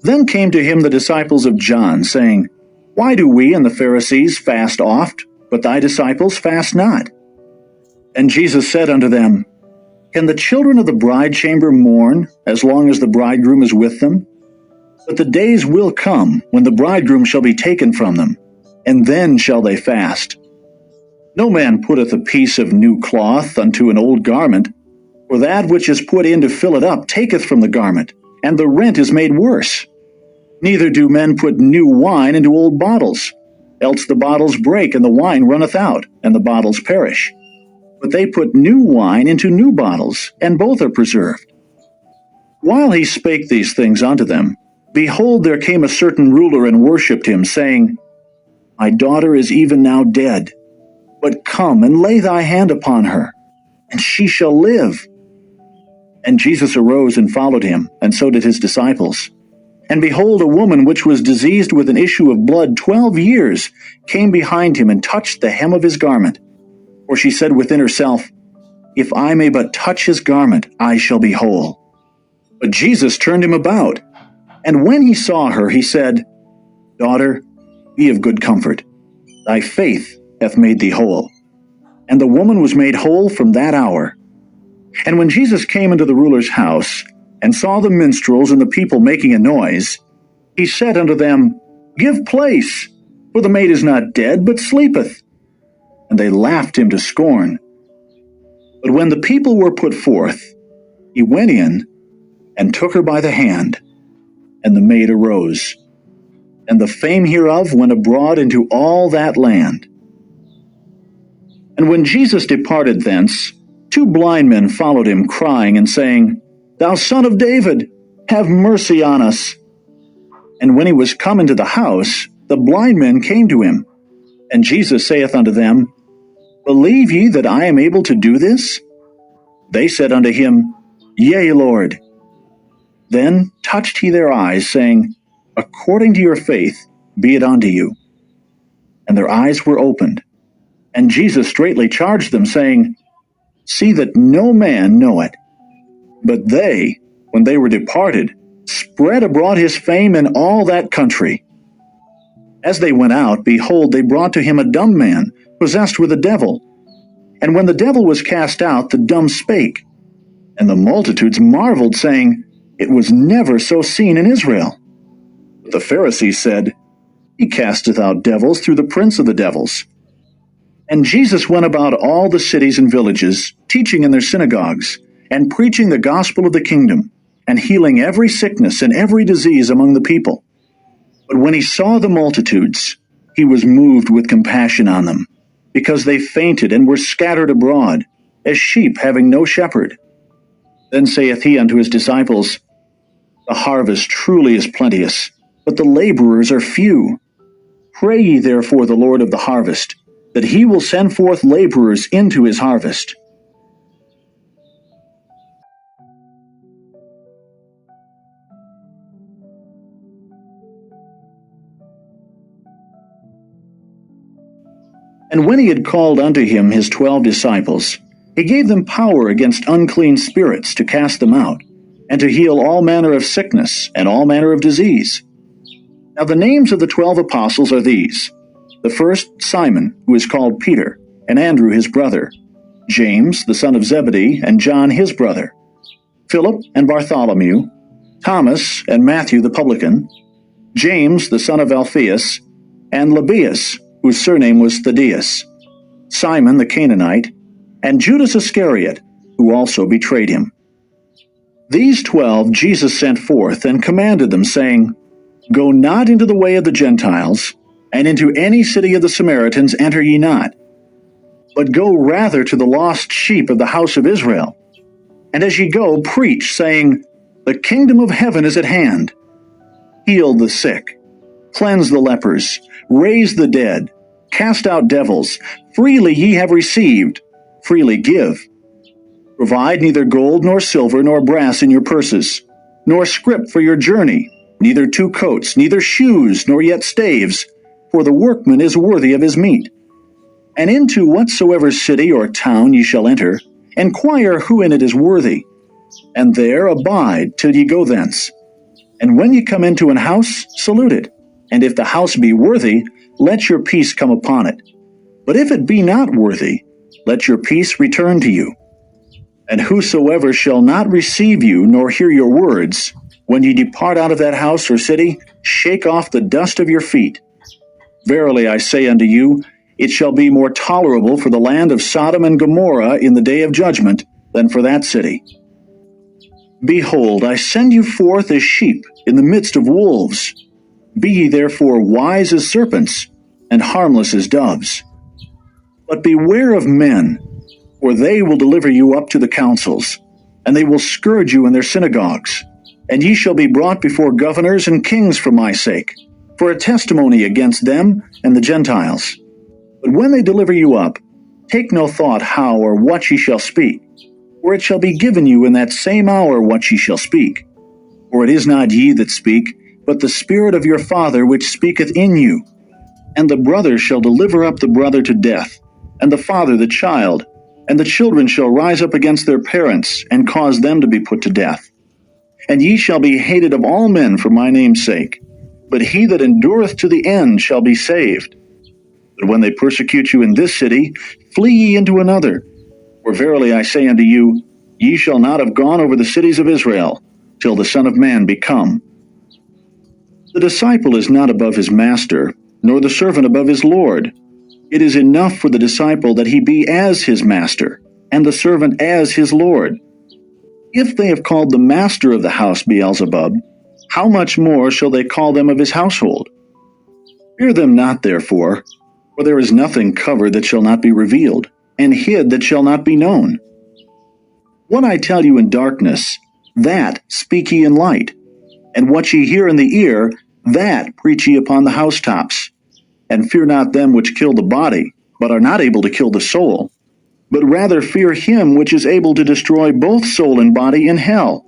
Then came to him the disciples of John, saying, Why do we and the Pharisees fast oft, but thy disciples fast not? And Jesus said unto them, Can the children of the bride chamber mourn, as long as the bridegroom is with them? But the days will come, when the bridegroom shall be taken from them, and then shall they fast. No man putteth a piece of new cloth unto an old garment, for that which is put in to fill it up taketh from the garment, and the rent is made worse. Neither do men put new wine into old bottles, else the bottles break, and the wine runneth out, and the bottles perish. But they put new wine into new bottles, and both are preserved. While he spake these things unto them, behold, there came a certain ruler and worshipped him, saying, My daughter is even now dead, but come and lay thy hand upon her, and she shall live. And Jesus arose and followed him, and so did his disciples. And behold, a woman which was diseased with an issue of blood 12 years came behind him and touched the hem of his garment. For she said within herself, If I may but touch his garment, I shall be whole. But Jesus turned him about, and when he saw her, he said, Daughter, be of good comfort. Thy faith hath made thee whole. And the woman was made whole from that hour. And when Jesus came into the ruler's house, and saw the minstrels and the people making a noise, he said unto them, Give place, for the maid is not dead, but sleepeth. And they laughed him to scorn. But when the people were put forth, he went in, and took her by the hand, and the maid arose. And the fame hereof went abroad into all that land. And when Jesus departed thence, 2 blind men followed him, crying and saying, Thou Son of David, have mercy on us. And when he was come into the house, the blind men came to him. And Jesus saith unto them, Believe ye that I am able to do this? They said unto him, Yea, Lord. Then touched he their eyes, saying, According to your faith be it unto you. And their eyes were opened. And Jesus straitly charged them, saying, See that no man know it. But they, when they were departed, spread abroad his fame in all that country. As they went out, behold, they brought to him a dumb man, possessed with a devil. And when the devil was cast out, the dumb spake. And the multitudes marveled, saying, It was never so seen in Israel. But the Pharisees said, He casteth out devils through the prince of the devils. And Jesus went about all the cities and villages, teaching in their synagogues, and preaching the gospel of the kingdom, and healing every sickness and every disease among the people. But when he saw the multitudes, he was moved with compassion on them, because they fainted and were scattered abroad, as sheep having no shepherd. Then saith he unto his disciples, The harvest truly is plenteous, but the laborers are few. Pray ye therefore the Lord of the harvest, that he will send forth laborers into his harvest. And when he had called unto him his 12 disciples, he gave them power against unclean spirits to cast them out, and to heal all manner of sickness and all manner of disease. Now the names of the 12 apostles are these: the first, Simon, who is called Peter, and Andrew his brother, James the son of Zebedee, and John his brother, Philip and Bartholomew, Thomas and Matthew the publican, James the son of Alphaeus, and Lebbaeus, whose surname was Thaddeus, Simon the Canaanite, and Judas Iscariot, who also betrayed him. These 12 Jesus sent forth, and commanded them, saying, Go not into the way of the Gentiles, and into any city of the Samaritans enter ye not, but go rather to the lost sheep of the house of Israel. And as ye go, preach, saying, The kingdom of heaven is at hand. Heal the sick, cleanse the lepers, raise the dead, cast out devils. Freely ye have received, freely give. Provide neither gold nor silver nor brass in your purses, nor scrip for your journey, neither 2 coats, neither shoes, nor yet staves, for the workman is worthy of his meat. And into whatsoever city or town ye shall enter, inquire who in it is worthy, and there abide till ye go thence. And when ye come into an house, salute it. And if the house be worthy, let your peace come upon it. But if it be not worthy, let your peace return to you. And whosoever shall not receive you, nor hear your words, when ye depart out of that house or city, shake off the dust of your feet. Verily I say unto you, it shall be more tolerable for the land of Sodom and Gomorrah in the day of judgment than for that city. Behold, I send you forth as sheep in the midst of wolves. Be ye therefore wise as serpents, and harmless as doves. But beware of men, for they will deliver you up to the councils, and they will scourge you in their synagogues. And ye shall be brought before governors and kings for my sake, for a testimony against them and the Gentiles. But when they deliver you up, take no thought how or what ye shall speak, for it shall be given you in that same hour what ye shall speak. For it is not ye that speak, but the Spirit of your Father which speaketh in you. And the brother shall deliver up the brother to death, and the father the child, and the children shall rise up against their parents, and cause them to be put to death. And ye shall be hated of all men for my name's sake, but he that endureth to the end shall be saved. But when they persecute you in this city, flee ye into another. For verily I say unto you, ye shall not have gone over the cities of Israel, till the Son of Man be come. The disciple is not above his master, nor the servant above his Lord. It is enough for the disciple that he be as his master, and the servant as his Lord. If they have called the master of the house Beelzebub, how much more shall they call them of his household? Fear them not, therefore, for there is nothing covered that shall not be revealed, and hid that shall not be known. What I tell you in darkness, that speak ye in light, and what ye hear in the ear, that preach ye upon the housetops. And fear not them which kill the body, but are not able to kill the soul, but rather fear him which is able to destroy both soul and body in hell.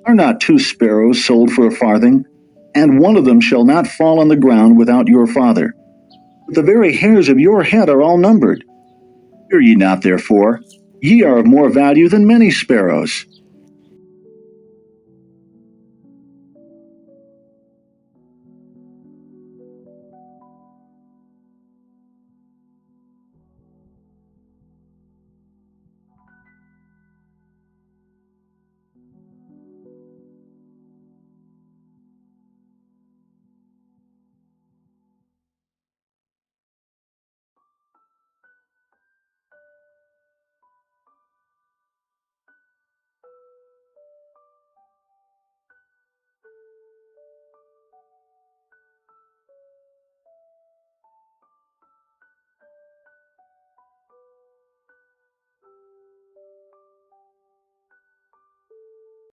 Are not 2 sparrows sold for a farthing? And one of them shall not fall on the ground without your Father. But the very hairs of your head are all numbered. Fear ye not, therefore, ye are of more value than many sparrows.